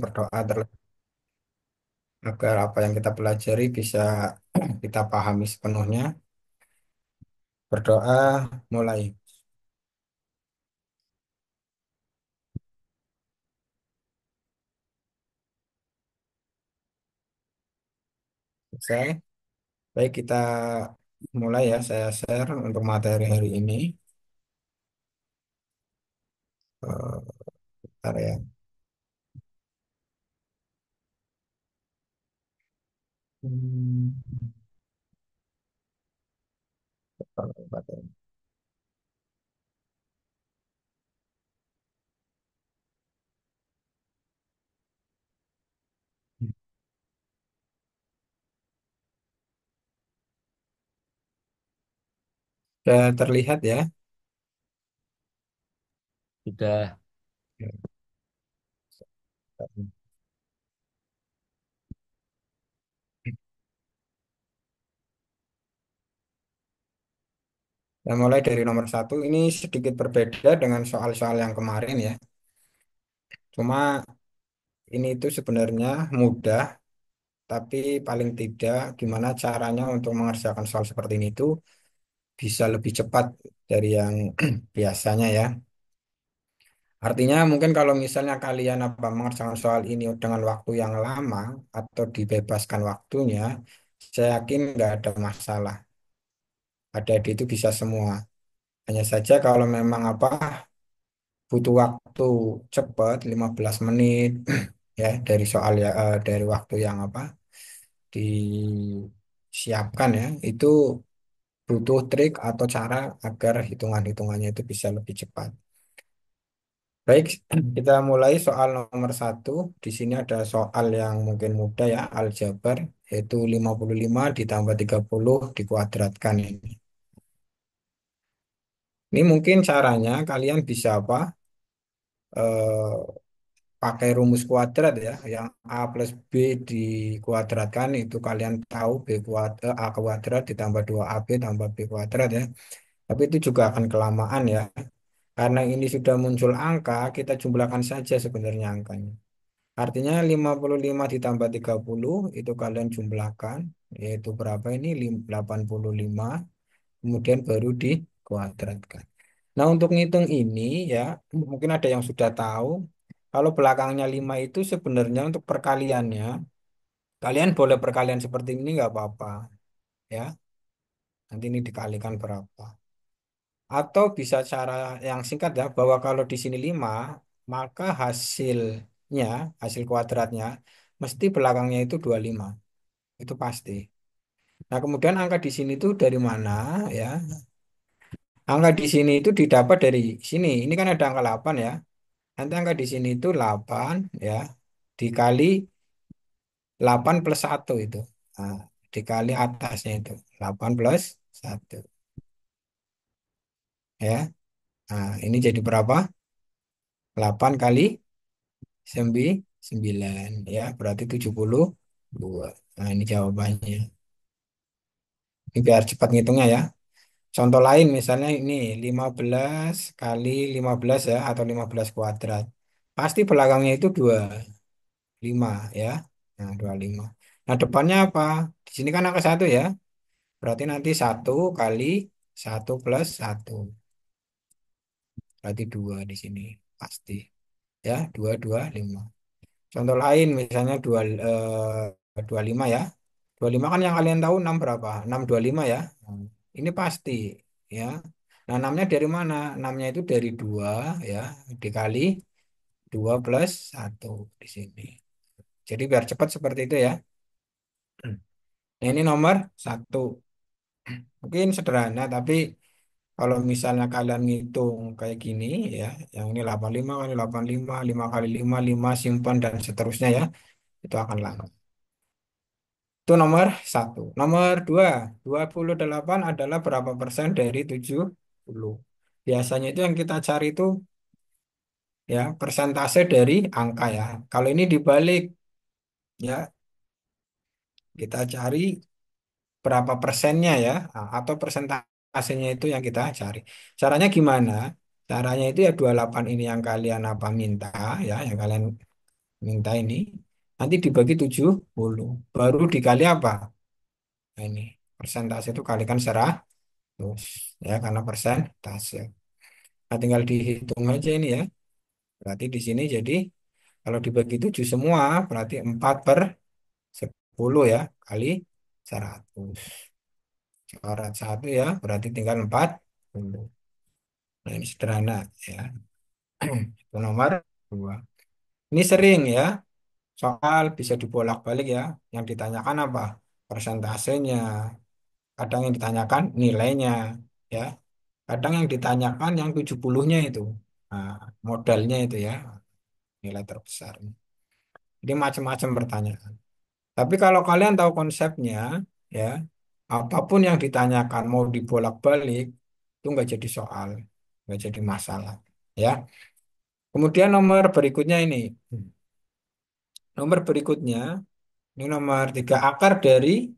berdoa agar apa yang kita pelajari bisa kita pahami sepenuhnya. Berdoa mulai. Selesai. Baik, kita mulai ya. Saya share untuk materi hari ini. Bentar ya. Hmm, kalau materi. Sudah terlihat ya. Sudah. Saya mulai dari nomor satu. Ini sedikit berbeda dengan soal-soal yang kemarin ya. Cuma ini itu sebenarnya mudah, tapi paling tidak gimana caranya untuk mengerjakan soal seperti ini itu bisa lebih cepat dari yang biasanya ya. Artinya mungkin kalau misalnya kalian apa mengerjakan soal ini dengan waktu yang lama atau dibebaskan waktunya, saya yakin nggak ada masalah. Ada itu bisa semua. Hanya saja kalau memang apa butuh waktu cepat 15 menit ya dari soal ya dari waktu yang apa disiapkan ya itu butuh trik atau cara agar hitungan-hitungannya itu bisa lebih cepat. Baik, kita mulai soal nomor satu. Di sini ada soal yang mungkin mudah ya, aljabar, yaitu 55 ditambah 30 dikuadratkan ini. Ini mungkin caranya kalian bisa apa? Pakai rumus kuadrat ya, yang A plus B dikuadratkan itu kalian tahu A kuadrat ditambah 2AB tambah B kuadrat ya. Tapi itu juga akan kelamaan ya. Karena ini sudah muncul angka, kita jumlahkan saja sebenarnya angkanya. Artinya 55 ditambah 30 itu kalian jumlahkan, yaitu berapa ini? 85, kemudian baru dikuadratkan. Nah, untuk ngitung ini ya, mungkin ada yang sudah tahu, kalau belakangnya 5 itu sebenarnya untuk perkaliannya, kalian boleh perkalian seperti ini nggak apa-apa ya. Nanti ini dikalikan berapa. Atau bisa cara yang singkat ya, bahwa kalau di sini 5 maka hasilnya, hasil kuadratnya, mesti belakangnya itu 25. Itu pasti. Nah, kemudian angka di sini itu dari mana ya? Angka di sini itu didapat dari sini. Ini kan ada angka 8 ya. Nanti angka di sini itu 8 ya. Dikali 8 plus 1 itu. Nah, dikali atasnya itu. 8 plus 1 ya. Nah, ini jadi berapa? 8 kali 9 ya. Berarti 72. Nah, ini jawabannya. Ini biar cepat ngitungnya ya. Contoh lain misalnya ini 15 kali 15 ya atau 15 kuadrat. Pasti belakangnya itu 25 ya. Nah, 25. Nah, depannya apa? Di sini kan angka satu ya. Berarti nanti satu kali satu plus satu. Berarti 2 di sini. Pasti. Ya, 225. Contoh lain misalnya 25 ya. 25 kan yang kalian tahu 6 berapa? 625 ya. Hmm. Ini pasti ya. Nah, 6-nya dari mana? 6-nya itu dari 2 ya, dikali 2 plus satu di sini. Jadi biar cepat seperti itu ya. Nah, ini nomor satu. Mungkin sederhana, tapi kalau misalnya kalian ngitung kayak gini ya, yang ini 85 kali 85, 5 kali 5 5 simpan dan seterusnya ya, itu akan lama. Itu nomor satu. Nomor dua, 28 adalah berapa persen dari 70? Biasanya itu yang kita cari itu ya persentase dari angka ya. Kalau ini dibalik ya, kita cari berapa persennya ya, atau persentasenya itu yang kita cari. Caranya gimana? Caranya itu ya 28 ini yang kalian apa minta ya, yang kalian minta ini. Nanti dibagi 70. Baru dikali apa? Nah, ini persentase itu kalikan 100 ya karena persentase. Nah, tinggal dihitung aja ini ya. Berarti di sini jadi kalau dibagi 7 semua berarti 4/10 ya kali 100. Coret satu ya berarti tinggal 40. Nah, ini sederhana ya. Itu nomor 2. Ini sering ya, soal bisa dibolak-balik ya. Yang ditanyakan apa? Persentasenya. Kadang yang ditanyakan nilainya ya. Kadang yang ditanyakan yang 70-nya itu. Nah, modalnya itu ya, nilai terbesar. Jadi macam-macam pertanyaan. Tapi kalau kalian tahu konsepnya ya, apapun yang ditanyakan mau dibolak-balik itu nggak jadi soal, nggak jadi masalah ya. Kemudian nomor berikutnya ini. Nomor berikutnya, ini nomor 3 akar dari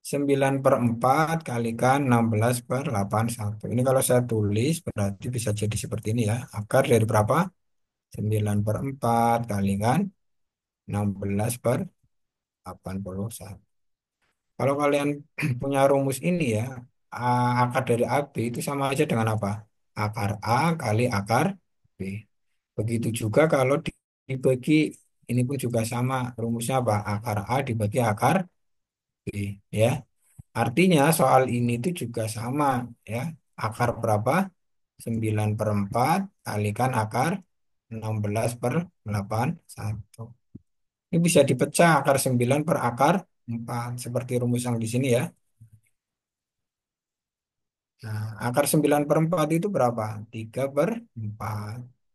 9/4 kalikan 16/81. Ini kalau saya tulis berarti bisa jadi seperti ini ya. Akar dari berapa? 9/4 kalikan 16/81. Kalau kalian punya rumus ini ya, akar dari AB itu sama aja dengan apa? Akar A kali akar B. Begitu juga kalau dibagi, ini pun juga sama. Rumusnya apa? Akar A dibagi akar B. Ya, artinya soal ini itu juga sama. Ya, akar berapa? 9/4 kalikan akar 16/81. Ini bisa dipecah akar 9 per akar 4. Seperti rumus yang di sini ya. Nah, akar 9/4 itu berapa? 3/4.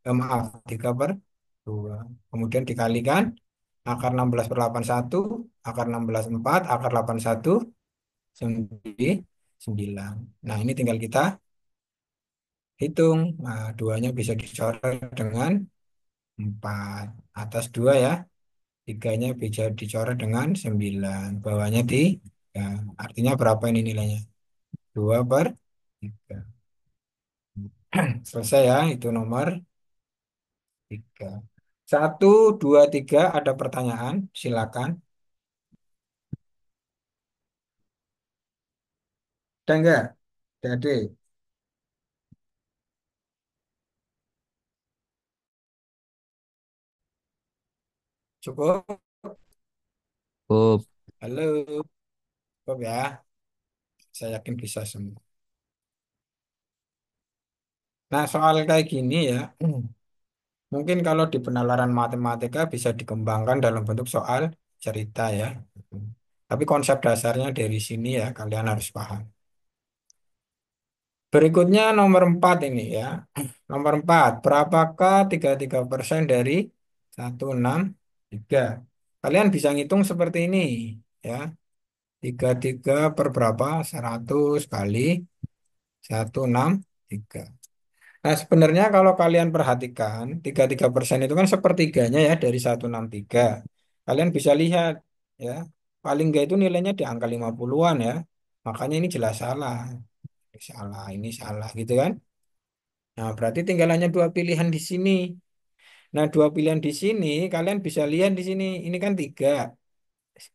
Maaf, 3/2. Kemudian dikalikan akar 16/81, akar 16/4, akar 81, 9. Nah, ini tinggal kita hitung. Nah, duanya bisa dicoret dengan 4. Atas 2 ya. Tiganya bisa dicoret dengan 9. Bawahnya 3. Artinya berapa ini nilainya? 2/3. Selesai ya, itu nomor 3. 1, 2, 3 ada pertanyaan, silakan. Ada enggak? Jadi cukup. Oh, Halo, cukup ya. Saya yakin bisa semua. Nah, soal kayak gini ya, mungkin kalau di penalaran matematika bisa dikembangkan dalam bentuk soal cerita ya. Tapi konsep dasarnya dari sini ya, kalian harus paham. Berikutnya nomor 4 ini ya. Nomor 4, berapakah 33% dari 163? Kalian bisa ngitung seperti ini ya. 33 per berapa? 100 kali 163. Nah, sebenarnya kalau kalian perhatikan, 33% itu kan sepertiganya ya dari 163. Kalian bisa lihat ya, paling enggak itu nilainya di angka 50-an ya. Makanya ini jelas salah. Ini salah, ini salah gitu kan. Nah, berarti tinggal hanya dua pilihan di sini. Nah, dua pilihan di sini, kalian bisa lihat di sini. Ini kan 3.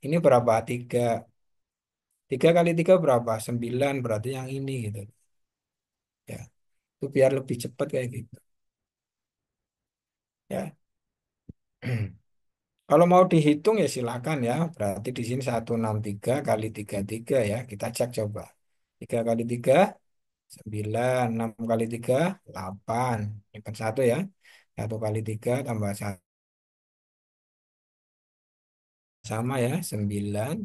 Ini berapa? 3. 3 kali 3 berapa? 9. Berarti yang ini gitu. Ya, itu biar lebih cepat kayak gitu. Ya. Kalau mau dihitung ya silakan ya. Berarti di sini 163 kali 33 ya. Kita cek coba. 3 kali 3 9. 6 kali 3 8. Ini kan 1 ya. 1 kali 3 tambah 1 sama ya. 9,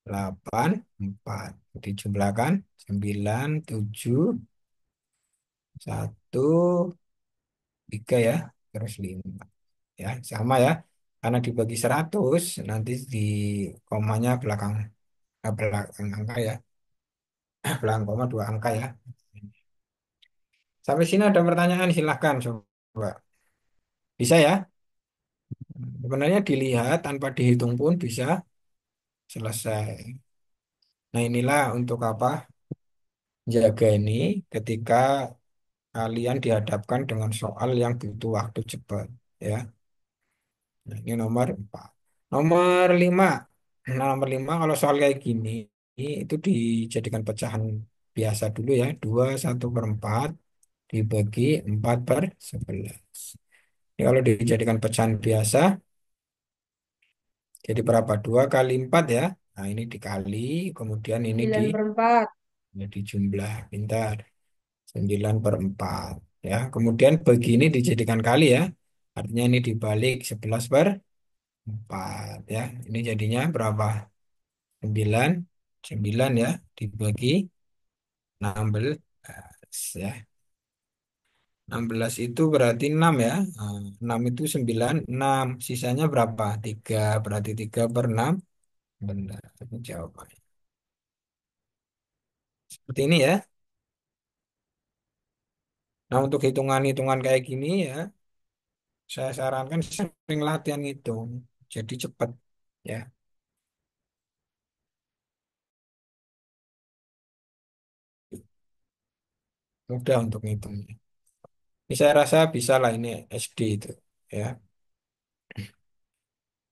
8, 4. Dijumlahkan 9, 7, 1, 3 ya. Terus 5. Ya, sama ya. Karena dibagi 100 nanti di komanya belakang, belakang angka ya. Belakang koma 2 angka ya. Sampai sini ada pertanyaan silahkan coba. Bisa ya? Sebenarnya dilihat tanpa dihitung pun bisa selesai. Nah, inilah untuk apa? Jaga ini ketika kalian dihadapkan dengan soal yang butuh waktu cepat ya. Nah, ini nomor 4. Nomor 5. Nah, nomor 5 kalau soal kayak gini, itu dijadikan pecahan biasa dulu ya. 2 1/4 dibagi 4/11. Ini kalau dijadikan pecahan biasa, jadi berapa? 2 kali 4 ya. Nah, ini dikali, kemudian ini 9/4. dijumlah. Pintar. 9/4. Ya, kemudian bagi ini dijadikan kali ya. Artinya ini dibalik 11/4 ya. Ini jadinya berapa? 9. 9 ya dibagi 16 ya. 16 itu berarti 6 ya. Nah, 6 itu 9, 6. Sisanya berapa? 3. Berarti 3/6. Benar. Ini jawabannya. Seperti ini ya. Nah, untuk hitungan-hitungan kayak gini ya, saya sarankan sering latihan hitung. Jadi cepat ya. Mudah untuk ngitungnya. Ini saya rasa bisa lah ini SD itu ya.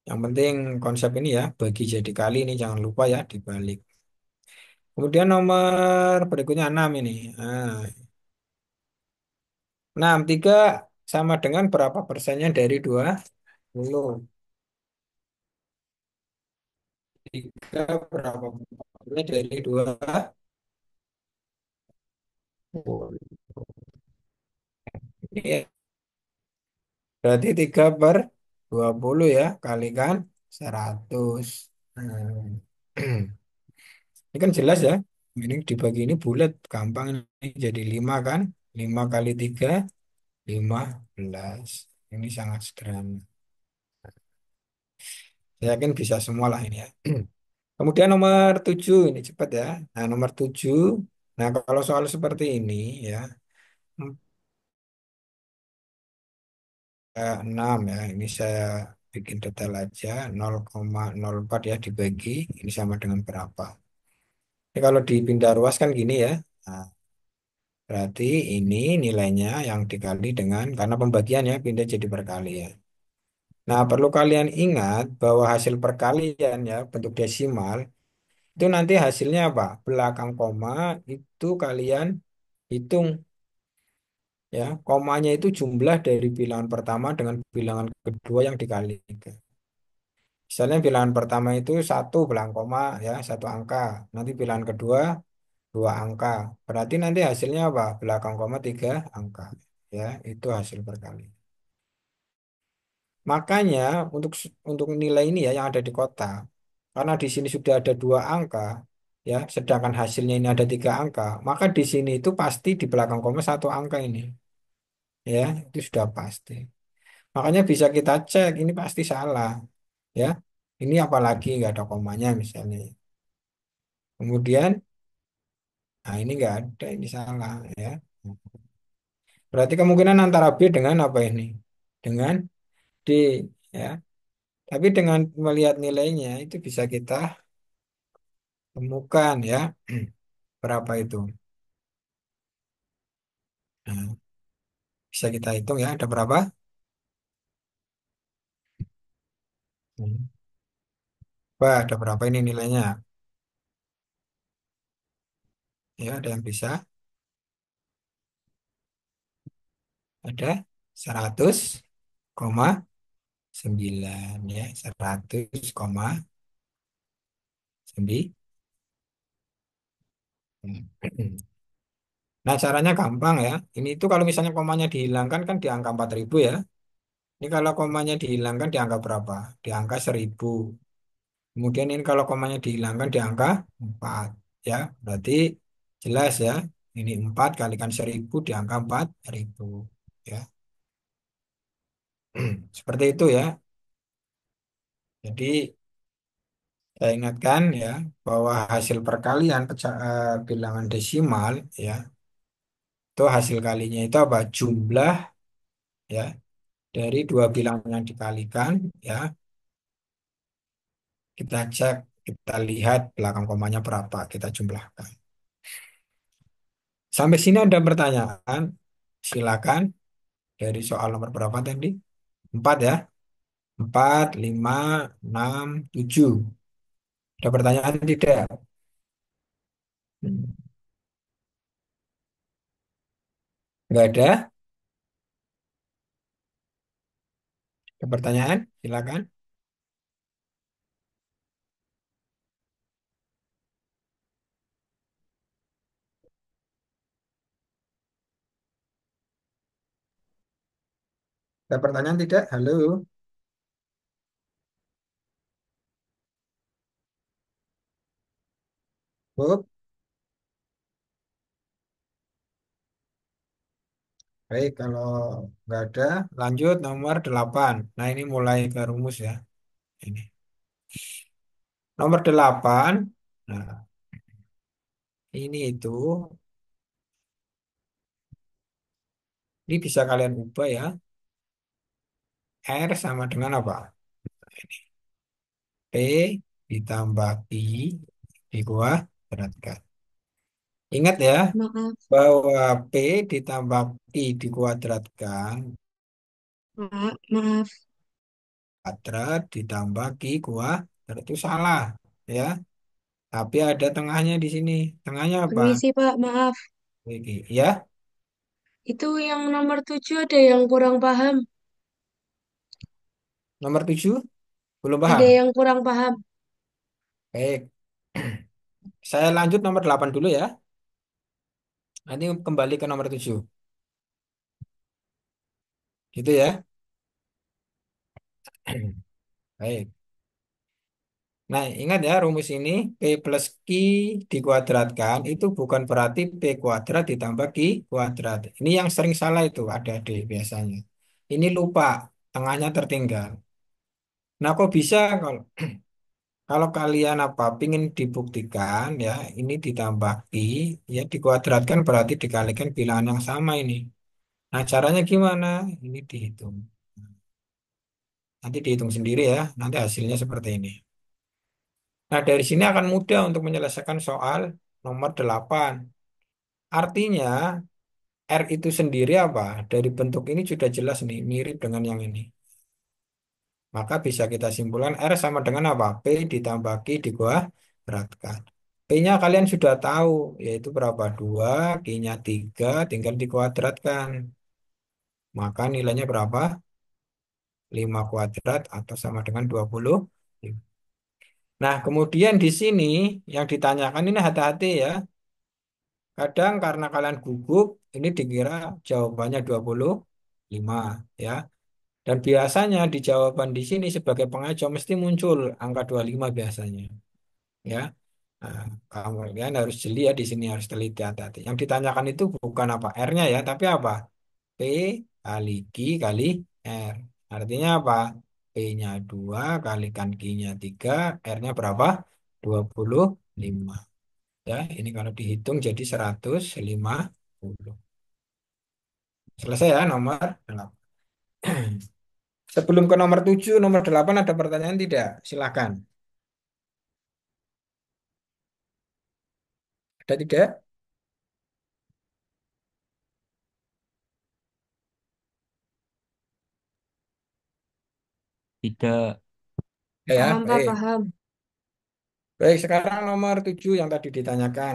Yang penting konsep ini ya, bagi jadi kali ini jangan lupa ya dibalik. Kemudian nomor berikutnya 6 ini. Nah, 6 3 sama dengan berapa persennya dari 20? 3 berapa persennya dari 20? Ini berarti 3/20 ya, kalikan 100. Hmm. Ini kan jelas ya. Ini dibagi ini bulat, gampang ini jadi 5 kan. 5 kali 3, 15. Ini sangat sederhana. Saya yakin bisa semua lah ini ya. Kemudian nomor 7 ini cepat ya. Nah, nomor 7. Nah, kalau soal seperti ini ya, 6 ya. Ini saya bikin detail aja. 0,04 ya dibagi. Ini sama dengan berapa? Ini kalau dipindah ruas kan gini ya. Nah, berarti ini nilainya yang dikali dengan, karena pembagian ya, pindah jadi perkali ya. Nah, perlu kalian ingat bahwa hasil perkalian ya, bentuk desimal, itu nanti hasilnya apa? Belakang koma itu kalian hitung ya. Komanya itu jumlah dari bilangan pertama dengan bilangan kedua yang dikalikan. Misalnya bilangan pertama itu satu belakang koma ya, satu angka. Nanti bilangan kedua 2 angka. Berarti nanti hasilnya apa? Belakang koma 3 angka. Ya, itu hasil perkalian. Makanya untuk nilai ini ya yang ada di kotak, karena di sini sudah ada 2 angka, ya, sedangkan hasilnya ini ada 3 angka, maka di sini itu pasti di belakang koma 1 angka ini, ya, itu sudah pasti. Makanya bisa kita cek ini pasti salah, ya. Ini apalagi nggak ada komanya misalnya. Kemudian, nah ini nggak ada, ini salah, ya. Berarti kemungkinan antara B dengan apa ini? Dengan D, ya. Tapi dengan melihat nilainya itu bisa kita temukan ya. Berapa itu? Nah, bisa kita hitung ya, ada berapa? Hmm. Wah, ada berapa ini nilainya? Ya, ada yang bisa. Ada 100,9 ya, 100,9. Nah, caranya gampang ya. Ini itu kalau misalnya komanya dihilangkan kan di angka 4.000 ya. Ini kalau komanya dihilangkan di angka berapa? Di angka 1.000. Kemudian ini kalau komanya dihilangkan di angka 4 ya. Berarti jelas ya. Ini 4 kalikan 1.000 di angka 4.000 ya. Seperti itu ya. Jadi saya ingatkan ya bahwa hasil perkalian bilangan desimal ya, itu hasil kalinya itu apa? Jumlah ya dari dua bilangan yang dikalikan ya. Kita cek, kita lihat belakang komanya berapa, kita jumlahkan. Sampai sini ada pertanyaan? Silakan dari soal nomor berapa tadi? 4 ya. 4, 5, 6, 7. Ada pertanyaan tidak? Hmm. Nggak ada? Ada pertanyaan? Silakan. Ada pertanyaan tidak? Halo, Bu. Baik, kalau nggak ada, lanjut nomor 8. Nah, ini mulai ke rumus ya. Ini. Nomor 8. Nah, ini itu, ini bisa kalian ubah ya. R sama dengan apa? P ditambah I dikuadratkan. Ingat ya, Maaf, bahwa P ditambah I dikuadratkan, maaf. kuadrat ditambah Q kuadrat itu salah ya. Tapi ada tengahnya di sini. Tengahnya apa? Permisi, Pak, maaf. Oke, ya, Itu yang nomor 7 ada yang kurang paham. nomor 7 belum Ada paham. yang kurang paham. Baik, saya lanjut nomor 8 dulu ya. Nanti kembali ke nomor 7. Gitu ya. Baik. Nah, ingat ya rumus ini P plus Q dikuadratkan itu bukan berarti P kuadrat ditambah Q kuadrat. Ini yang sering salah itu ada biasanya. Ini lupa, tengahnya tertinggal. Nah, kok bisa kalau kalau kalian apa pingin dibuktikan ya ini ditambah Q ya dikuadratkan berarti dikalikan bilangan yang sama ini. Nah, caranya gimana? Ini dihitung. Nanti dihitung sendiri ya. Nanti hasilnya seperti ini. Nah, dari sini akan mudah untuk menyelesaikan soal nomor 8. Artinya, R itu sendiri apa? Dari bentuk ini sudah jelas nih, mirip dengan yang ini. Maka bisa kita simpulkan R sama dengan apa? P ditambah Q dikuadratkan. P-nya kalian sudah tahu, yaitu berapa? 2, Q-nya 3, tinggal dikuadratkan. Maka nilainya berapa? 5 kuadrat atau sama dengan 20. Nah, kemudian di sini yang ditanyakan ini hati-hati ya. Kadang karena kalian gugup, ini dikira jawabannya 25 ya. Dan biasanya di jawaban di sini sebagai pengacau mesti muncul angka 25 biasanya ya. Nah, kalian harus jeli ya di sini harus teliti hati-hati. Yang ditanyakan itu bukan apa R-nya ya, tapi apa? P kali Q kali R. Artinya apa? P-nya 2 kalikan Q-nya 3, R-nya berapa? 25. Ya, ini kalau dihitung jadi 150. Selesai ya nomor 8. Sebelum ke nomor 7, nomor 8 ada pertanyaan tidak? Silakan. Ada tidak? Tidak. Ya, Paham, Pak, baik. paham. Baik, sekarang nomor 7 yang tadi ditanyakan.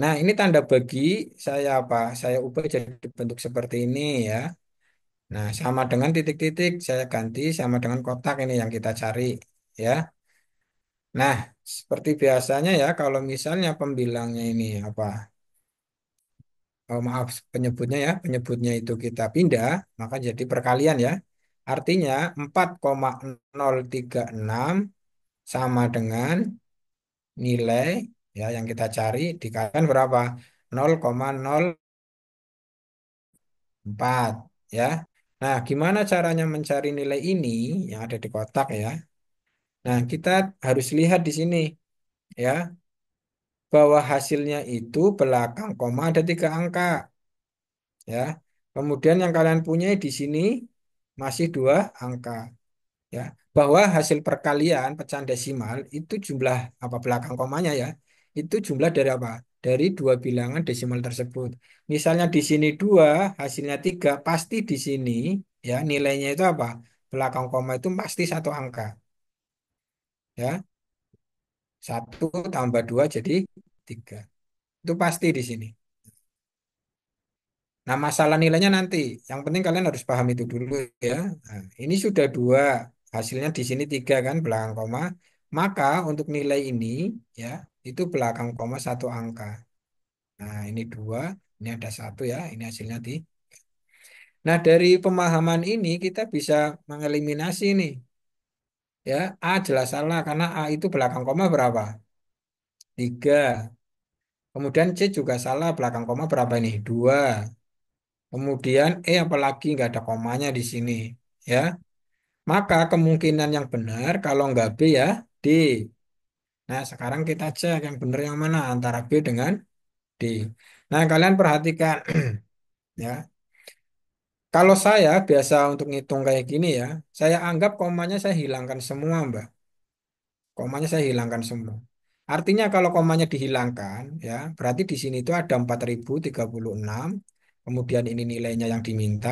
Nah, ini tanda bagi saya apa? Saya ubah jadi bentuk seperti ini ya. Nah, sama dengan titik-titik saya ganti sama dengan kotak ini yang kita cari ya. Nah, seperti biasanya ya kalau misalnya pembilangnya ini apa? Oh, maaf penyebutnya ya, penyebutnya itu kita pindah, maka jadi perkalian ya. Artinya 4,036 sama dengan nilai ya yang kita cari dikalikan berapa? 0,04 ya. Nah, gimana caranya mencari nilai ini yang ada di kotak ya? Nah, kita harus lihat di sini ya, bahwa hasilnya itu belakang koma ada 3 angka ya. Kemudian yang kalian punya di sini masih 2 angka ya. Bahwa hasil perkalian pecahan desimal itu jumlah apa belakang komanya ya. Itu jumlah dari apa? Dari 2 bilangan desimal tersebut. Misalnya di sini 2, hasilnya 3, pasti di sini ya nilainya itu apa? belakang koma itu pasti satu angka. Ya, 1 tambah 2 jadi 3. Itu pasti di sini. Nah, masalah nilainya nanti. Yang penting kalian harus paham itu dulu ya. Nah, ini sudah 2. Hasilnya di sini 3 kan, belakang koma. Maka untuk nilai ini ya, itu belakang koma satu angka. Nah, ini 2, ini ada 1 ya. Ini hasilnya di. Nah, dari pemahaman ini kita bisa mengeliminasi nih. Ya, A jelas salah karena A itu belakang koma berapa? 3. Kemudian C juga salah, belakang koma berapa ini? 2. Kemudian E apalagi nggak ada komanya di sini. Ya, maka kemungkinan yang benar kalau nggak B ya D. Nah, sekarang kita cek yang benar yang mana antara B dengan D. Nah, kalian perhatikan ya. Kalau saya biasa untuk ngitung kayak gini ya, saya anggap komanya saya hilangkan semua, Mbak. Komanya saya hilangkan semua. Artinya kalau komanya dihilangkan, ya berarti di sini itu ada 4036. Kemudian ini nilainya yang diminta.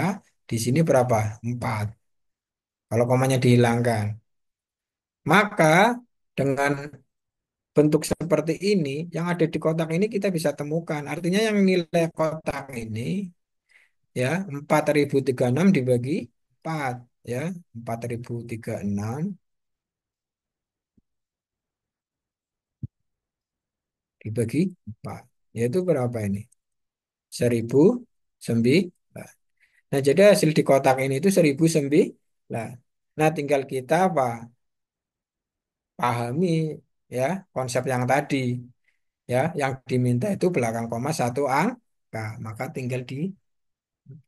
Di sini berapa? 4. Kalau komanya dihilangkan. Maka dengan bentuk seperti ini, yang ada di kotak ini kita bisa temukan. Artinya yang nilai kotak ini, ya 4036 dibagi 4. Ya, 4036 dibagi 4. Yaitu berapa ini? 1009. Nah, jadi hasil di kotak ini itu 1009. Nah, tinggal kita apa? Pahami ya konsep yang tadi ya, yang diminta itu belakang koma satu angka, maka tinggal di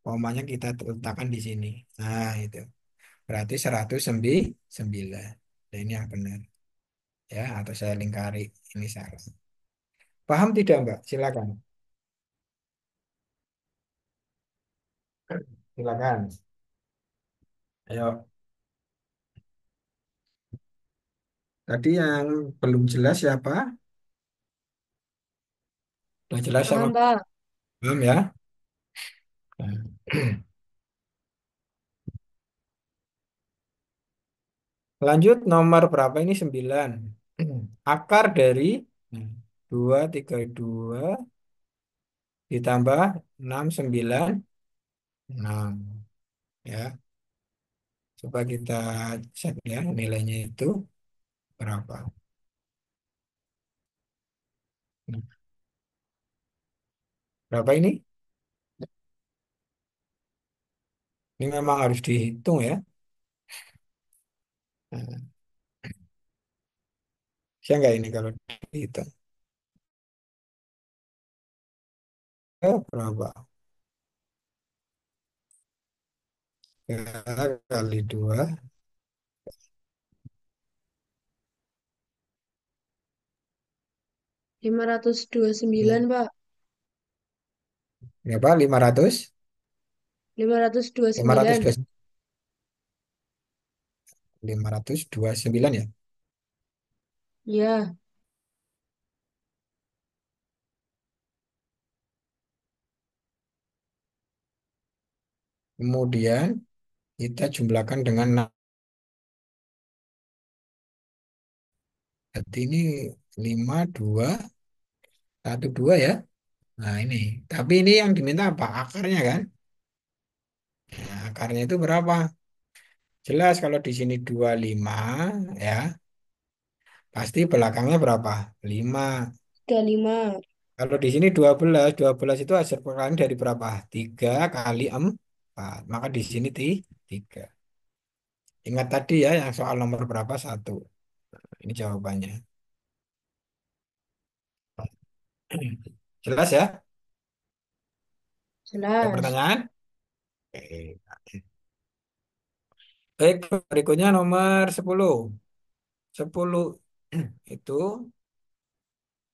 komanya kita letakkan di sini. Nah, itu berarti 109. Nah, ini yang benar ya, atau saya lingkari ini salah. Paham tidak, Mbak? Silakan. Silakan. Ayo. Tadi yang belum jelas siapa? Udah jelas apa? Paham, Pak. Belum ya? Lanjut nomor berapa ini? 9. Akar dari 232 ditambah 696. Ya, coba kita cek ya nilainya itu berapa. Berapa ini? Ini memang harus dihitung ya. Nah, bisa nggak ini kalau dihitung? Berapa? 3 kali 2. 529, Pak. Berapa? 500? 529. 529. 529 ya. Ya, Kemudian kita jumlahkan dengan 6. Berarti ini 5212 ya. Nah, ini. Tapi ini yang diminta apa? Akarnya kan? Nah, akarnya itu berapa? Jelas kalau di sini 25 ya, pasti belakangnya berapa? 5. sudah 5. Kalau di sini 12, 12 itu hasil perkalian dari berapa? 3 kali 4. Maka di sini 3. Ingat tadi ya yang soal nomor berapa? 1. Ini jawabannya. Jelas ya? Ada Jelas. pertanyaan? Oke. Baik, berikutnya nomor 10. 10 itu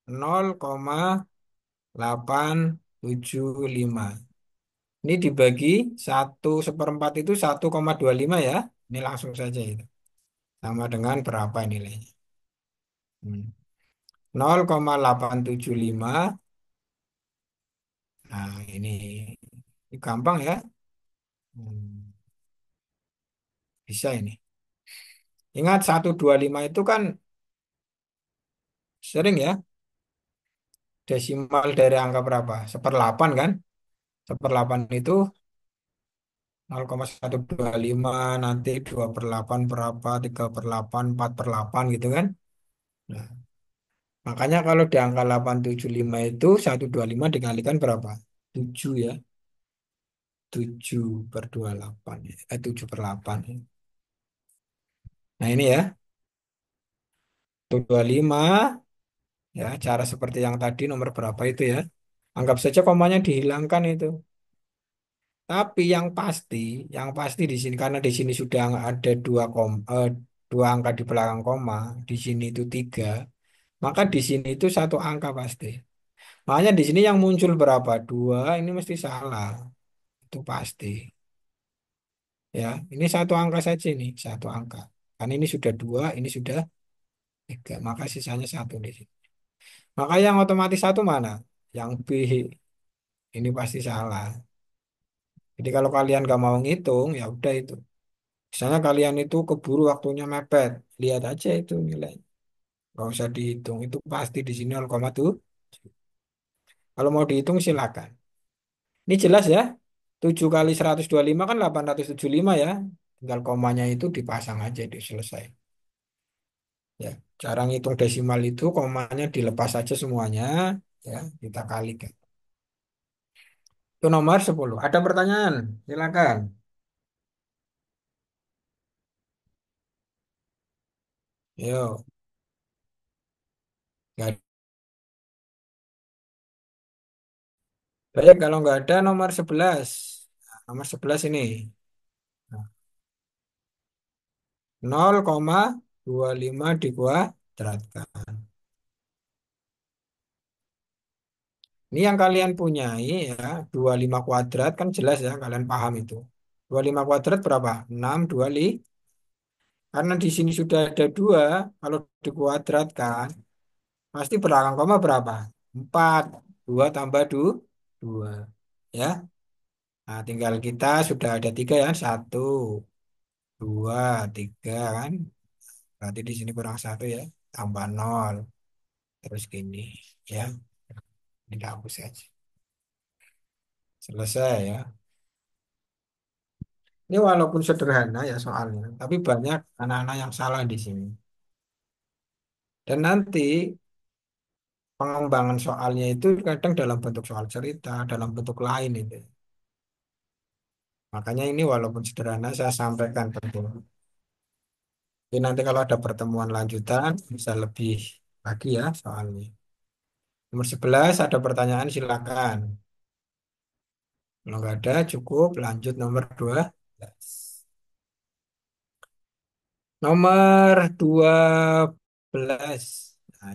0,875. Ini dibagi 1/4 itu 1,25 ya. Ini langsung saja itu. Sama dengan berapa nilainya? Hmm. 0,875. Nah, ini gampang ya. Hmm. Bisa ini. Ingat 125 itu kan sering ya desimal dari angka berapa? Seperlapan kan? Seperlapan itu 0,125 nanti 2/8 berapa, 3/8, 4/8 gitu kan. Nah, makanya kalau di angka 875 itu 125 dikalikan berapa? 7 ya. 7/28 ya. 7/8 ya. Nah ini ya, 125 ya cara seperti yang tadi nomor berapa itu ya. Anggap saja komanya dihilangkan itu. Tapi yang pasti di sini karena di sini sudah ada dua angka di belakang koma, di sini itu tiga, maka di sini itu satu angka pasti. Makanya di sini yang muncul berapa? Dua, ini mesti salah, itu pasti. Ya, ini satu angka saja ini, satu angka. Karena ini sudah dua, ini sudah tiga, maka sisanya satu di sini. Maka yang otomatis satu mana? Yang B, ini pasti salah. Jadi kalau kalian gak mau ngitung, ya udah itu. Misalnya kalian itu keburu waktunya mepet, lihat aja itu nilai. Gak usah dihitung, itu pasti di sini 0,7. Kalau mau dihitung silakan. Ini jelas ya, 7 kali 125 kan 875 ya. Tinggal komanya itu dipasang aja, itu selesai. Ya, cara ngitung desimal itu komanya dilepas aja semuanya, ya kita kalikan. Itu nomor 10. Ada pertanyaan? Silakan. Yo, nggak baik kalau nggak ada nomor 11. Nah, nomor 11 ini. 0,25 dikuadratkan. Ini yang kalian punyai ya, 25 kuadrat kan jelas ya, kalian paham itu. 25 kuadrat berapa? 625. Karena di sini sudah ada dua, kalau dikuadratkan, pasti belakang koma berapa? 4. 2 tambah 2. Ya, nah tinggal kita sudah ada tiga ya, satu, dua, tiga kan. Berarti di sini kurang satu ya, tambah nol. Terus gini ya, dihapus saja. Selesai ya. Ini walaupun sederhana ya soalnya, tapi banyak anak-anak yang salah di sini. Dan nanti pengembangan soalnya itu kadang dalam bentuk soal cerita, dalam bentuk lain itu. Makanya ini walaupun sederhana saya sampaikan betul. Jadi nanti kalau ada pertemuan lanjutan bisa lebih lagi ya soalnya. Nomor 11 ada pertanyaan silakan. Kalau nggak ada cukup lanjut nomor 12. Nomor 12. Nah,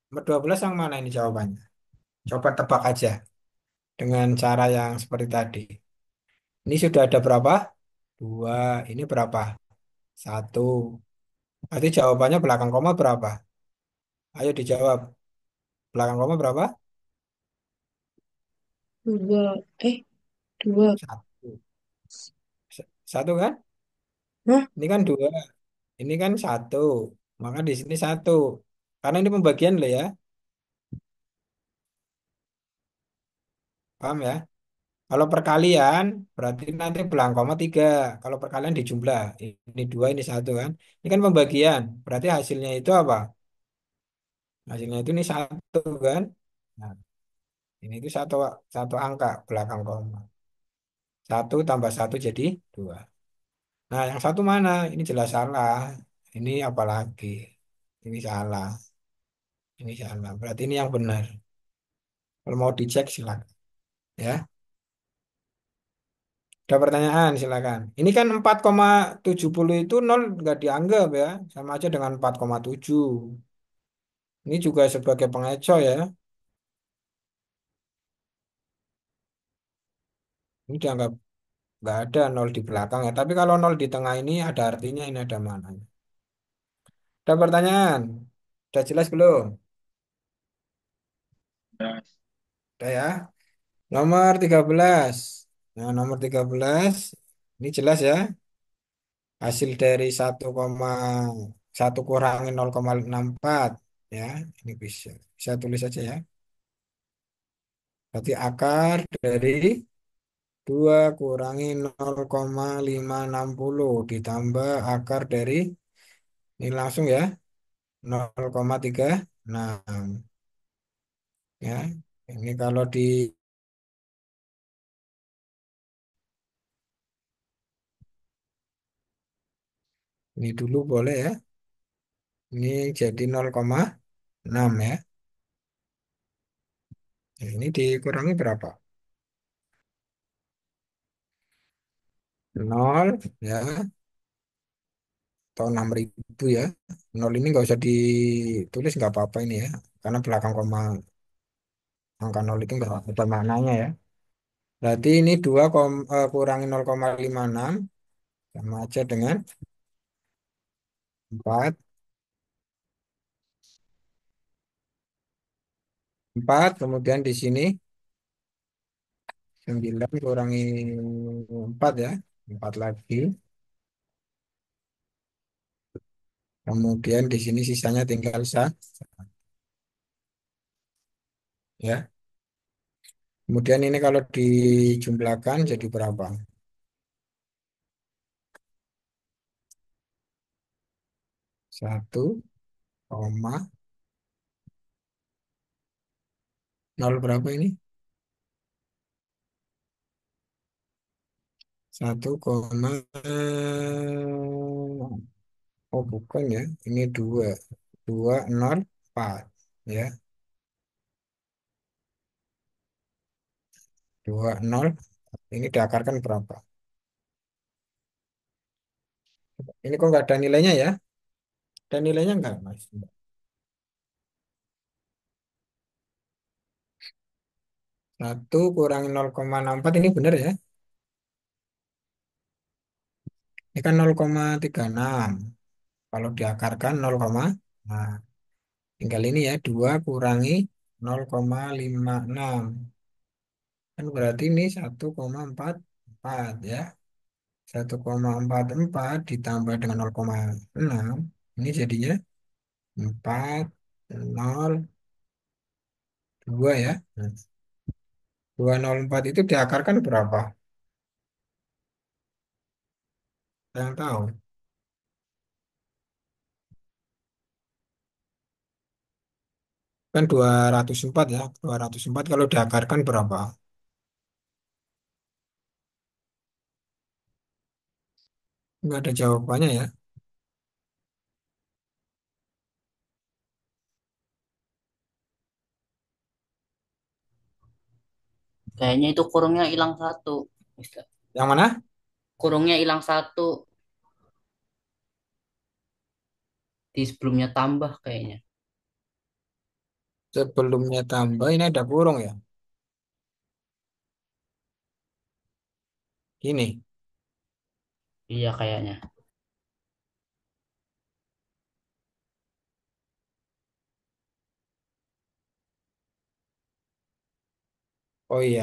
nomor 12 yang mana ini jawabannya? Coba tebak aja dengan cara yang seperti tadi. Ini sudah ada berapa? Dua. Ini berapa? Satu. Berarti jawabannya belakang koma berapa? Ayo dijawab. Belakang koma berapa? Dua. Dua. Satu. Satu kan? Hah? Ini kan dua. Ini kan satu. Maka di sini satu. Karena ini pembagian loh ya. Paham ya? Kalau perkalian berarti nanti belakang koma tiga. Kalau perkalian dijumlah. Ini dua, ini satu kan. Ini kan pembagian. Berarti hasilnya itu apa? Hasilnya itu ini satu kan. Nah, ini itu satu satu angka belakang koma. Satu tambah satu jadi dua. Nah, yang satu mana? Ini jelas salah. Ini apalagi? Ini salah. Ini salah. Berarti ini yang benar. Kalau mau dicek silakan. Ya, ada pertanyaan silakan. Ini kan 4,70 itu nol nggak dianggap ya. Sama aja dengan 4,7. Ini juga sebagai pengecoh ya. Ini dianggap nggak ada nol di belakang ya. Tapi kalau nol di tengah ini ada artinya ini ada mananya. Ada pertanyaan? Sudah jelas belum? Udah ya. Nomor 13. Nah, nomor 13 ini jelas ya. hasil dari 1,1 kurangi 0,64 ya, ini bisa tulis saja ya. Berarti akar dari 2 kurangi 0,560 ditambah akar dari ini langsung ya 0,36 ya. Ini kalau di ini dulu boleh ya. Ini jadi 0,6 ya. Nah, ini dikurangi berapa? Nol ya, atau 6.000 ya. Nol ini nggak usah ditulis nggak apa-apa ini ya. Karena belakang koma angka nol itu nggak ada maknanya ya. Berarti ini 2 kurangi 0,56 sama aja dengan 4. 4 kemudian di sini 9 kurangi 4 ya. 4 lagi. Kemudian di sini sisanya tinggal ya. Kemudian ini kalau dijumlahkan jadi berapa? 1,0 berapa ini? 1, oh bukan ya, ini 2,204 ya, 20 ini diakarkan berapa? Ini kok nggak ada nilainya ya? Ada nilainya nggak Mas? 1 kurangi 0,64 ini benar ya? Ini kan 0,36. Kalau diakarkan 0, nah tinggal ini ya 2 kurangi 0,56. Kan berarti ini 1,44 ya. 1,44 ditambah dengan 0,6 ini jadinya 402 ya. Nah, 204 itu diakarkan berapa? Yang tahu. Kan 204 ya. 204 kalau diakarkan berapa? Nggak ada jawabannya ya. Kayaknya itu kurungnya hilang satu. Mister. Yang mana? Kurungnya hilang satu di sebelumnya tambah kayaknya. Sebelumnya tambah ini ada kurung ya. Ini. Iya kayaknya. Oh iya.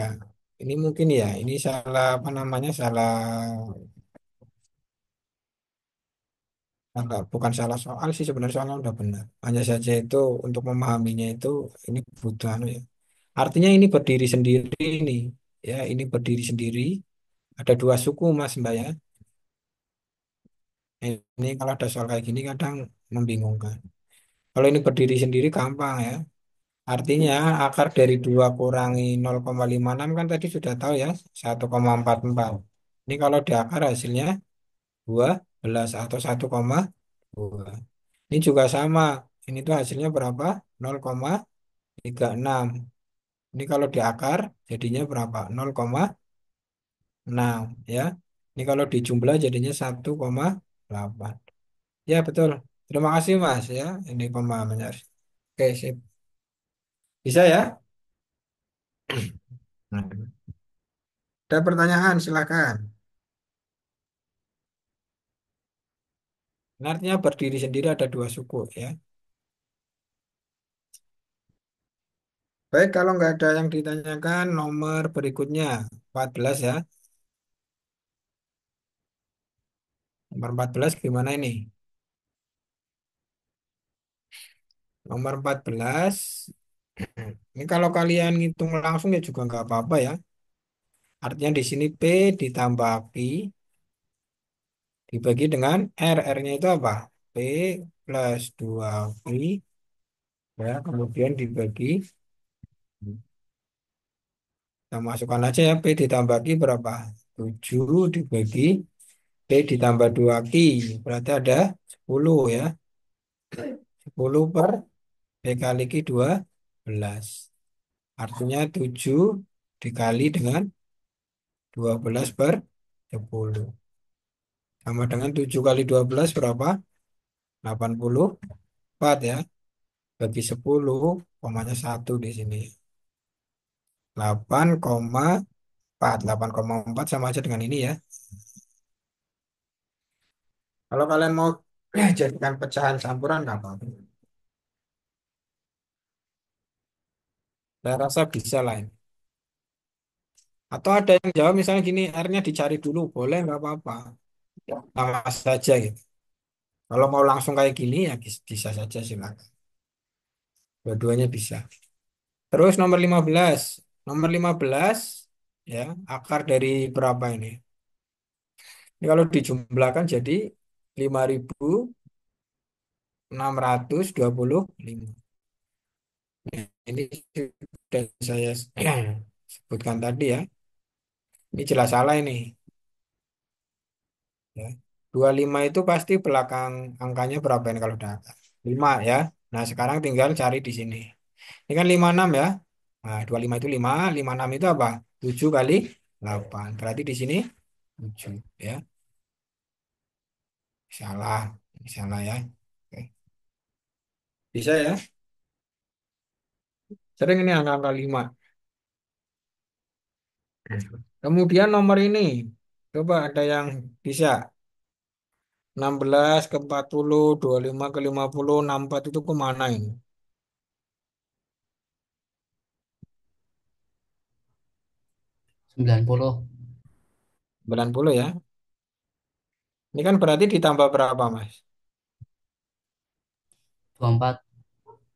Ini mungkin ya. Ini salah apa namanya? Bukan salah soal sih sebenarnya soalnya udah benar. Hanya saja itu untuk memahaminya itu ini butuh anu ya. Artinya ini berdiri sendiri ini. Ya, ini berdiri sendiri. Ada 2 suku Mas Mbak ya. Ini kalau ada soal kayak gini kadang membingungkan. Kalau ini berdiri sendiri gampang ya. Artinya akar dari 2 kurangi 0,56 kan tadi sudah tahu ya 1,44. Ini kalau diakar hasilnya 12 atau 1,2. Ini juga sama. Ini tuh hasilnya berapa? 0,36. Ini kalau diakar jadinya berapa? 0,6 ya. Ini kalau dijumlah jadinya 1,8. Ya betul. Terima kasih Mas ya. Ini pemahamannya. Oke, sip. Bisa ya? Nah, ada pertanyaan silakan. Ini artinya berdiri sendiri ada 2 suku ya. Baik, kalau nggak ada yang ditanyakan, nomor berikutnya 14 ya. Nomor 14 gimana ini? Nomor 14. Ini kalau kalian ngitung langsung ya juga nggak apa-apa ya. Artinya di sini P ditambah Q dibagi dengan R. R-nya itu apa? P plus 2Q ya, kemudian dibagi. Kita masukkan aja ya, P ditambah Q berapa? 7 dibagi P ditambah 2Q. Berarti ada 10 ya. 10 per P kali Q 12. Artinya 7 dikali dengan 12 per 10. Sama dengan 7 kali 12 berapa? 84 ya. Bagi 10, komanya 1 di sini. 8,4. 8,4 sama aja dengan ini ya. Kalau kalian mau jadikan pecahan campuran nggak apa-apa. Saya rasa bisa lah ini. Atau ada yang jawab misalnya gini, R-nya dicari dulu. Boleh nggak apa-apa. Sama saja gitu. Kalau mau langsung kayak gini ya bisa saja silakan. Dua-duanya bisa. Terus nomor 15. Nomor 15 ya, akar dari berapa ini? Ini kalau dijumlahkan jadi 5.625. Ini sudah saya sebutkan tadi ya. Ini jelas salah ini. Ya. 25 itu pasti belakang angkanya berapa ini kalau data? 5 ya. Nah sekarang tinggal cari di sini. Ini kan 56 ya. Nah 25 itu 5, 56 itu apa? 7 kali 8. Berarti di sini 7 ya. Salah. Ini salah ya. Oke. Bisa ya. Sering ini angka-angka 5. Kemudian nomor ini. Coba ada yang bisa. 16 ke 40, 25 ke 50, 64 itu kemana ini? 90, 90 ya. Ini kan berarti ditambah berapa, Mas? 24,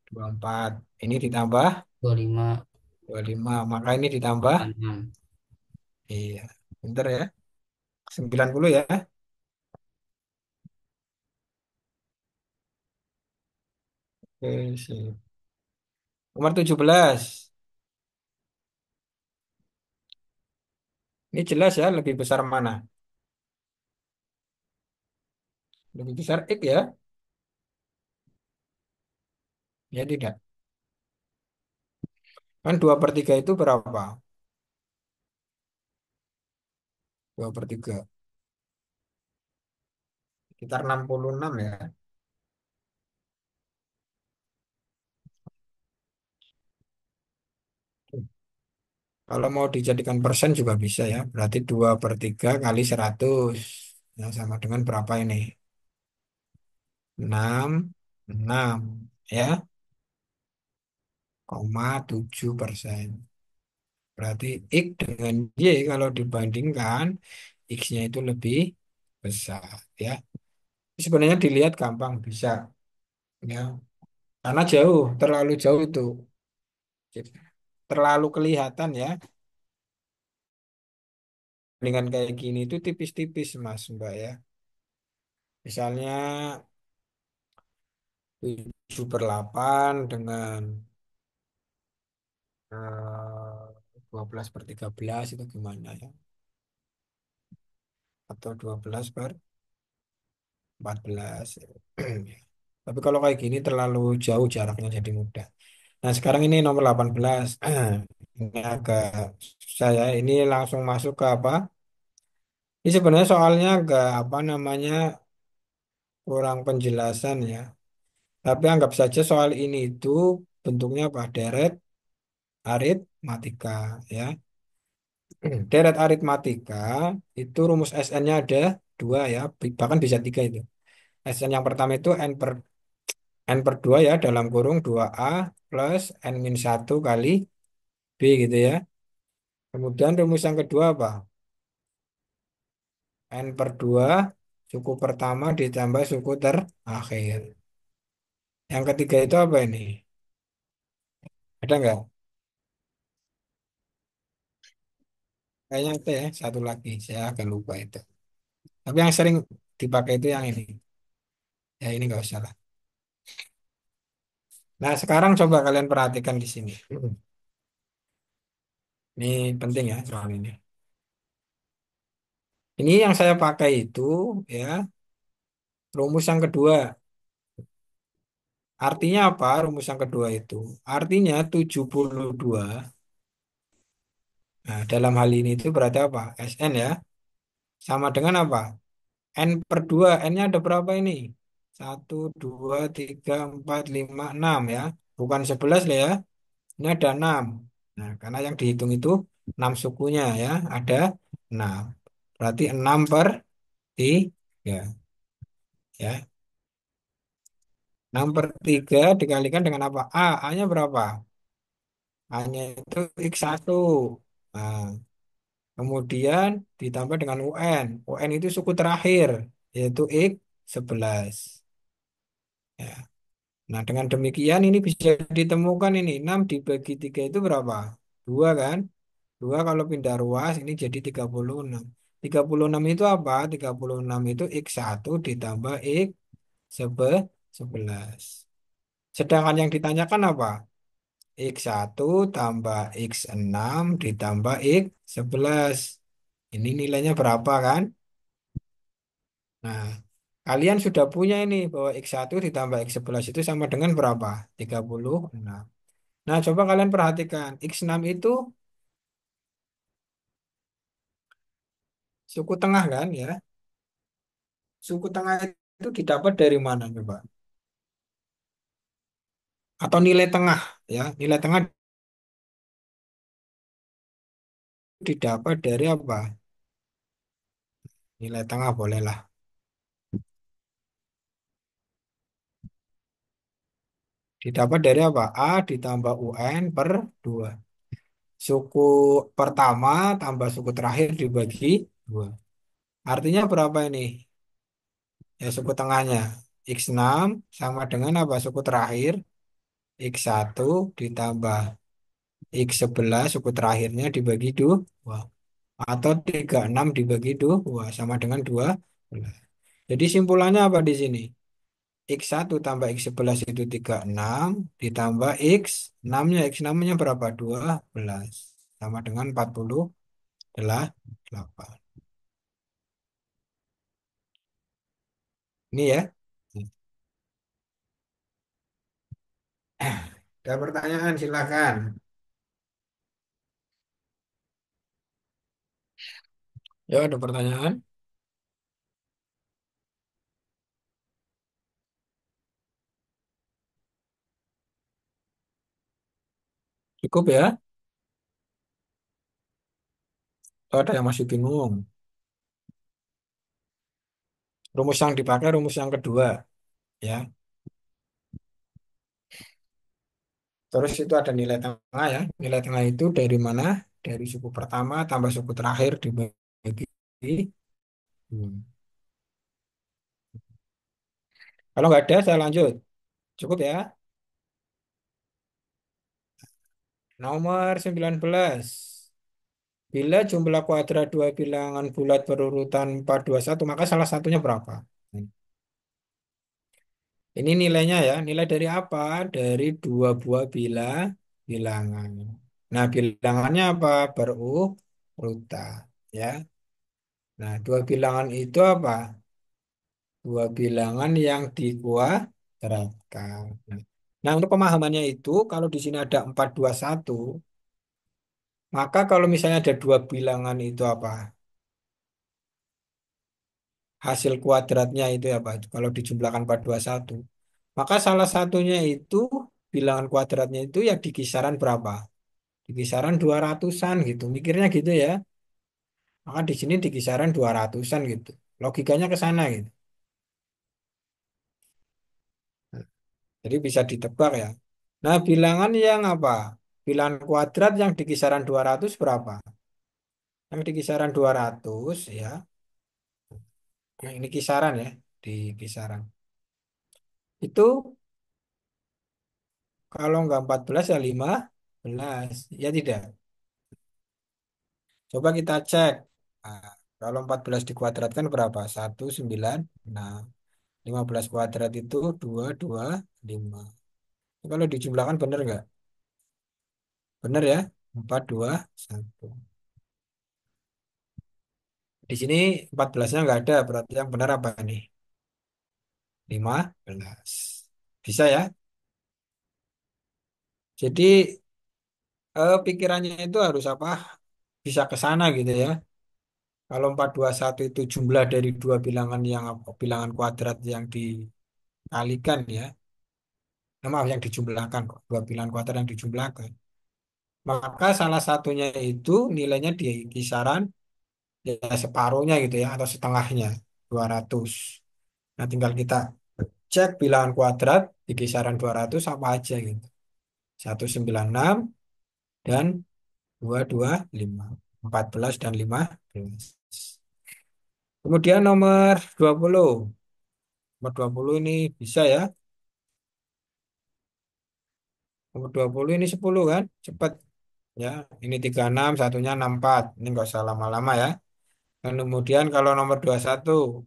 24. Ini ditambah 25, 25. Maka ini ditambah. 86. Iya. Bentar ya. 90 ya. Oke, sip. Nomor 17. Ini jelas ya, lebih besar mana? Lebih besar X ya? Ya tidak. Kan 2/3 itu berapa? 2/3. Sekitar 66 ya. Kalau mau dijadikan persen juga bisa ya. Berarti 2/3 kali 100. Yang sama dengan berapa ini? 66 ya. 0,7%. Berarti X dengan Y kalau dibandingkan X-nya itu lebih besar ya. Sebenarnya dilihat gampang bisa ya. Karena jauh, terlalu jauh itu. Terlalu kelihatan ya. Dengan kayak gini itu tipis-tipis Mas Mbak ya. Misalnya 7/8 dengan 12/13 itu gimana ya? Atau 12/14. Tapi kalau kayak gini terlalu jauh jaraknya jadi mudah. Nah, sekarang ini nomor 18. Ini agak susah ya. Ini langsung masuk ke apa? Ini sebenarnya soalnya agak apa namanya kurang penjelasan ya. Tapi anggap saja soal ini itu bentuknya apa? Deret aritmatika ya. Deret aritmatika itu rumus SN-nya ada dua ya, bahkan bisa tiga itu. SN yang pertama itu N/2 ya, dalam kurung 2A plus N-1 kali B gitu ya. Kemudian rumus yang kedua apa? N/2 Suku pertama ditambah suku terakhir. Yang ketiga itu apa ini? Ada nggak? Kayaknya itu ya, satu lagi. Saya agak lupa itu. Tapi yang sering dipakai itu yang ini. Ya ini nggak usah lah. Nah sekarang coba kalian perhatikan di sini. Ini penting ya soal ini. Ini yang saya pakai itu ya rumus yang kedua. Artinya apa rumus yang kedua itu? Artinya 72. Nah, dalam hal ini itu berarti apa? Sn ya. Sama dengan apa? N per 2. N-nya ada berapa ini? Satu, 2, 3, 4, 5, 6 ya. Bukan 11 lah ya. Ini ada 6. Nah, karena yang dihitung itu 6 sukunya ya. Ada 6. Berarti 6 per 3. Ya. 6 per 3 dikalikan dengan apa? A. A-nya berapa? A-nya itu X1. Nah, kemudian ditambah dengan UN. UN itu suku terakhir, yaitu X11. Ya. Nah, dengan demikian ini bisa ditemukan ini 6 dibagi 3 itu berapa? 2 kan? 2 kalau pindah ruas ini jadi 36. 36 itu apa? 36 itu X1 ditambah X11. Sedangkan yang ditanyakan apa? X1 tambah X6 ditambah X11. Ini nilainya berapa kan? Nah, kalian sudah punya ini bahwa X1 ditambah X11 itu sama dengan berapa? 36. Nah, coba kalian perhatikan. X6 itu suku tengah kan ya? Suku tengah itu didapat dari mana coba? Atau nilai tengah ya? Nilai tengah didapat dari apa? Nilai tengah bolehlah. Didapat dari apa? A ditambah UN per 2. Suku pertama tambah suku terakhir dibagi 2. Artinya berapa ini? Ya suku tengahnya. X6 sama dengan apa? Suku terakhir. X1 ditambah X11 suku terakhirnya dibagi 2. Atau 36 dibagi 2 sama dengan 2. Jadi simpulannya apa di sini? X1 tambah X11 itu 36 ditambah X6-nya. X6-nya berapa? 12. Sama dengan 48. Ini ya. Ada pertanyaan silakan. Ya ada pertanyaan. Cukup ya. Atau ada yang masih bingung. Rumus yang dipakai rumus yang kedua ya. Terus itu ada nilai tengah ya. Nilai tengah itu dari mana? Dari suku pertama tambah suku terakhir dibagi. Hmm. Kalau nggak ada saya lanjut. Cukup ya. Nomor 19. Bila jumlah kuadrat dua bilangan bulat berurutan 421 maka salah satunya berapa? Ini nilainya ya. Nilai dari apa? Dari dua buah bilangan. Nah, bilangannya apa? Berurutan. Ya. Nah, dua bilangan itu apa? Dua bilangan yang dikuadratkan. Nah, untuk pemahamannya itu, kalau di sini ada 421 maka kalau misalnya ada dua bilangan itu apa? Hasil kuadratnya itu apa? Kalau dijumlahkan 421 maka salah satunya itu bilangan kuadratnya itu ya di kisaran berapa? Di kisaran 200-an gitu. Mikirnya gitu ya. Maka di sini di kisaran 200-an gitu. Logikanya ke sana gitu. Jadi bisa ditebak ya. Nah, bilangan yang apa? Bilangan kuadrat yang di kisaran 200 berapa? Yang di kisaran 200 ya. Nah, ini kisaran ya, di kisaran. Itu kalau nggak 14 ya 15. Ya tidak. Coba kita cek. Nah, kalau 14 dikuadratkan berapa? 1, 9. Nah, 15 kuadrat itu 2, 2, 5. Kalau dijumlahkan benar nggak? Benar ya? 4, 2, 1. Di sini 14-nya nggak ada. Berarti yang benar apa nih? 15. Bisa ya? Jadi pikirannya itu harus apa? Bisa ke sana gitu ya. Kalau 4, 2, 1 itu jumlah dari dua bilangan yang apa? Bilangan kuadrat yang dikalikan ya. Nah, maaf yang dijumlahkan kok. Dua bilangan kuadrat yang dijumlahkan. Maka salah satunya itu nilainya di kisaran ya separuhnya gitu ya atau setengahnya 200. Nah, tinggal kita cek bilangan kuadrat di kisaran 200 apa aja gitu. 196 dan 225, 14 dan 15. Kemudian nomor 20. Nomor 20 ini bisa ya. Nomor 20 ini 10 kan? Cepat ya. Ini 36, satunya 64. Ini nggak usah lama-lama ya. Dan kemudian kalau nomor 21,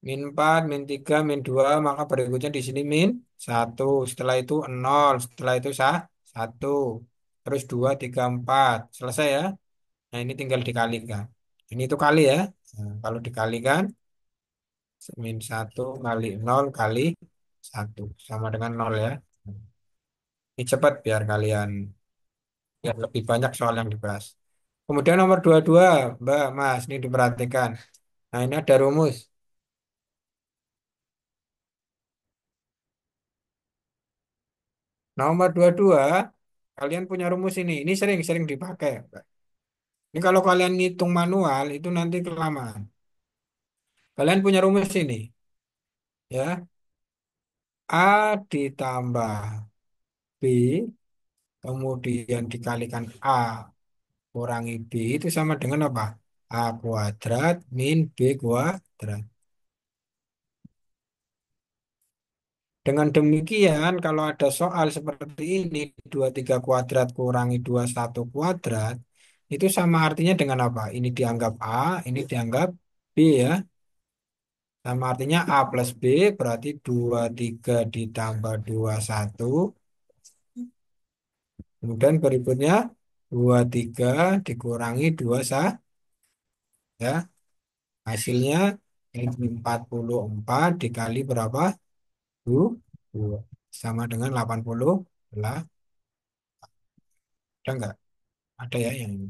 -4, -3, -2, maka berikutnya di sini -1. Setelah itu 0, setelah itu 1. Terus 2, 3, 4. Selesai ya. Nah, ini tinggal dikalikan. Ini itu kali ya. Nah, kalau dikalikan, -1 kali 0 kali 1. Sama dengan 0 ya. Ini cepat biar lebih banyak soal yang dibahas. Kemudian nomor 22, Mbak, Mas, ini diperhatikan. Nah, ini ada rumus. Nomor 22, kalian punya rumus ini. Ini sering-sering dipakai, Mbak. Ini kalau kalian ngitung manual, itu nanti kelamaan. Kalian punya rumus ini, ya. A ditambah B, kemudian dikalikan A kurangi B, itu sama dengan apa? A kuadrat min B kuadrat. Dengan demikian, kalau ada soal seperti ini, 23 kuadrat kurangi 21 kuadrat, itu sama artinya dengan apa? Ini dianggap A, ini dianggap B ya. Sama artinya A plus B berarti 23 ditambah 21. Kemudian berikutnya 23 dikurangi 21 ya. Hasilnya ini 44 dikali berapa? 2. Sama dengan 80 lah. Ada nggak? Ada ya yang ini.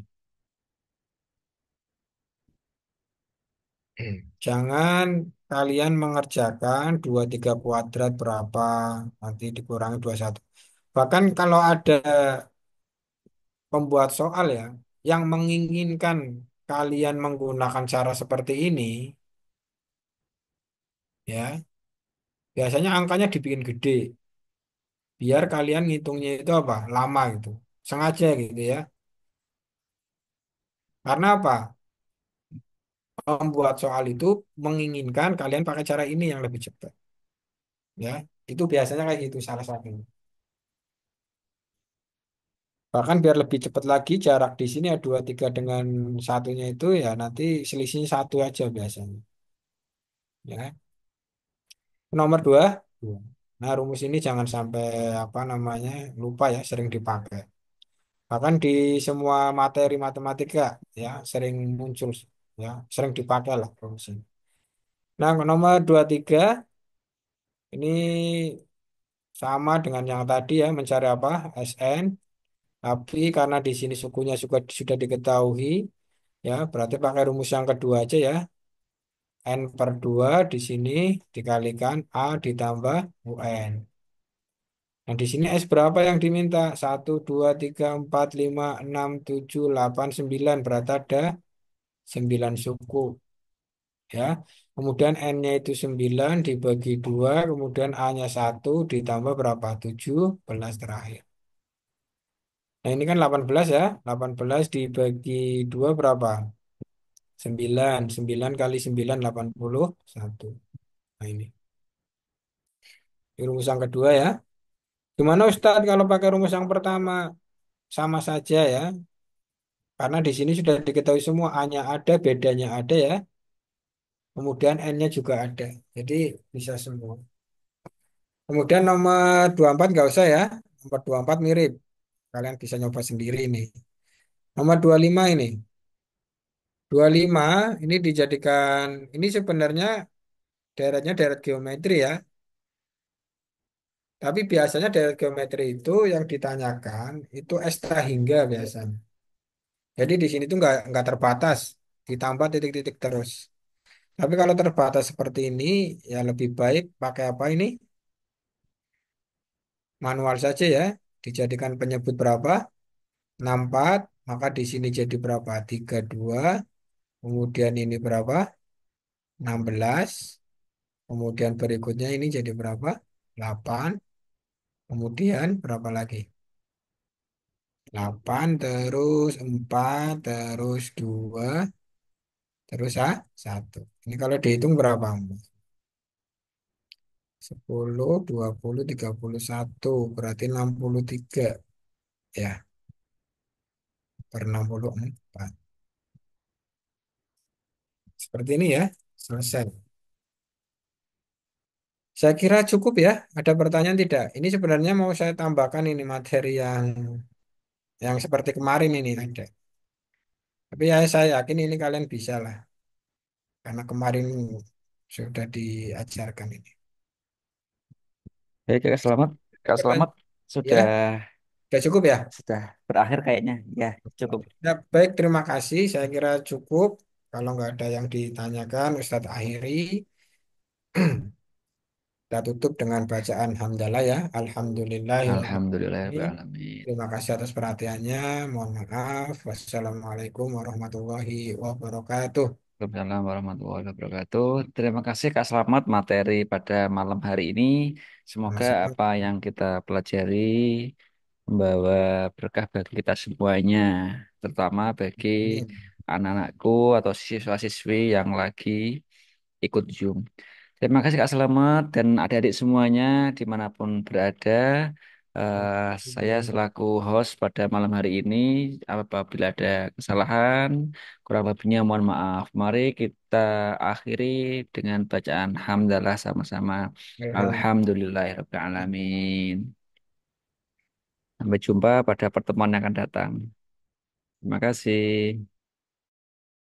Jangan kalian mengerjakan 23 kuadrat berapa, nanti dikurangi 21. Bahkan kalau ada pembuat soal ya, yang menginginkan kalian menggunakan cara seperti ini, ya, biasanya angkanya dibikin gede, biar kalian ngitungnya itu apa? Lama gitu. Sengaja gitu ya. Karena apa? Pembuat soal itu menginginkan kalian pakai cara ini yang lebih cepat, ya. Itu biasanya kayak gitu salah satunya. Bahkan biar lebih cepat lagi jarak di sini ya 23 dengan satunya itu ya nanti selisihnya 1 aja biasanya. Ya. Nomor 2. Nah, rumus ini jangan sampai apa namanya lupa ya, sering dipakai. Bahkan di semua materi matematika ya sering muncul ya, sering dipakai lah rumus ini. Nah, nomor 23 ini sama dengan yang tadi ya, mencari apa? SN. Tapi karena di sini sukunya sudah diketahui ya, berarti pakai rumus yang kedua aja ya. N per 2 di sini dikalikan A ditambah UN. Nah, di sini S berapa yang diminta? 1, 2, 3, 4, 5, 6, 7, 8, 9. Berarti ada 9 suku. Ya. Kemudian N-nya itu 9 dibagi 2. Kemudian A-nya 1 ditambah berapa? 17 terakhir. Nah, ini kan 18 ya. 18 dibagi 2 berapa? 9. 9 kali 9, 81. Nah ini. Ini rumus yang kedua ya. Gimana Ustadz kalau pakai rumus yang pertama? Sama saja ya. Karena di sini sudah diketahui semua. A-nya ada, bedanya ada ya. Kemudian N-nya juga ada. Jadi bisa semua. Kemudian nomor 24 nggak usah ya. Nomor 24 mirip. Kalian bisa nyoba sendiri ini. Nomor 25 ini. 25 ini dijadikan, ini sebenarnya deretnya deret geometri ya. Tapi biasanya deret geometri itu yang ditanyakan itu ekstra hingga biasanya. Jadi di sini tuh nggak terbatas, ditambah titik-titik terus. Tapi kalau terbatas seperti ini, ya lebih baik pakai apa ini? Manual saja ya. Dijadikan penyebut berapa? 64, maka di sini jadi berapa? 32, kemudian ini berapa? 16, kemudian berikutnya ini jadi berapa? 8, kemudian berapa lagi? 8, terus 4, terus 2, terus 1. Ini kalau dihitung berapa? 10, 20, 31, berarti 63 ya, per 64. Seperti ini ya, selesai. Saya kira cukup ya. Ada pertanyaan tidak? Ini sebenarnya mau saya tambahkan ini materi yang seperti kemarin ini ada. Tapi ya saya yakin ini kalian bisa lah. Karena kemarin sudah diajarkan ini. Baik, Kak Selamat. Kak Oke, Selamat sudah ya, sudah cukup ya. sudah berakhir kayaknya. Ya, cukup. Ya, baik, terima kasih. Saya kira cukup. Kalau nggak ada yang ditanyakan, Ustadz akhiri. Kita tutup dengan bacaan hamdalah ya. Alhamdulillahirrahmanirrahim. Alhamdulillahirrahmanirrahim. Terima kasih atas perhatiannya. Mohon maaf. Wassalamualaikum warahmatullahi wabarakatuh. Waalaikumsalam warahmatullahi wabarakatuh. Terima kasih Kak Selamat materi pada malam hari ini. Semoga Sama-sama. apa yang kita pelajari membawa berkah bagi kita semuanya, terutama bagi Amin. anak-anakku atau siswa-siswi yang lagi ikut Zoom. Terima kasih Kak Selamat dan adik-adik semuanya dimanapun berada. Saya selaku host pada malam hari ini, apabila ada kesalahan, kurang lebihnya mohon maaf. Mari kita akhiri dengan bacaan hamdalah sama-sama. Alhamdulillah. Alhamdulillahirrahmanirrahim. Sampai jumpa pada pertemuan yang akan datang. Terima kasih.